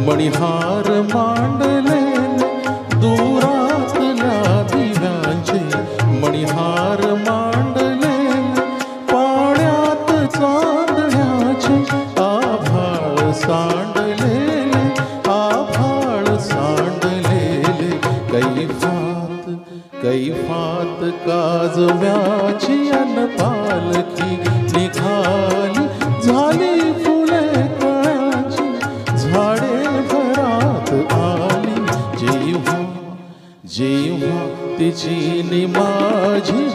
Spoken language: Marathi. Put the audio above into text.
मणिहार मांडले दुरातल्या दिव्यांचे, मणिहार मांडले पाण्यात चांदण्याचे, आभाळ सांडलेले, आभाळ सांडलेले, कैफात कैफात काजव्याची अन पालखी निघाली, झाली फुले कळ्याची, झाडे भरात आली, जेव्हा जेव्हा तिची नि माझी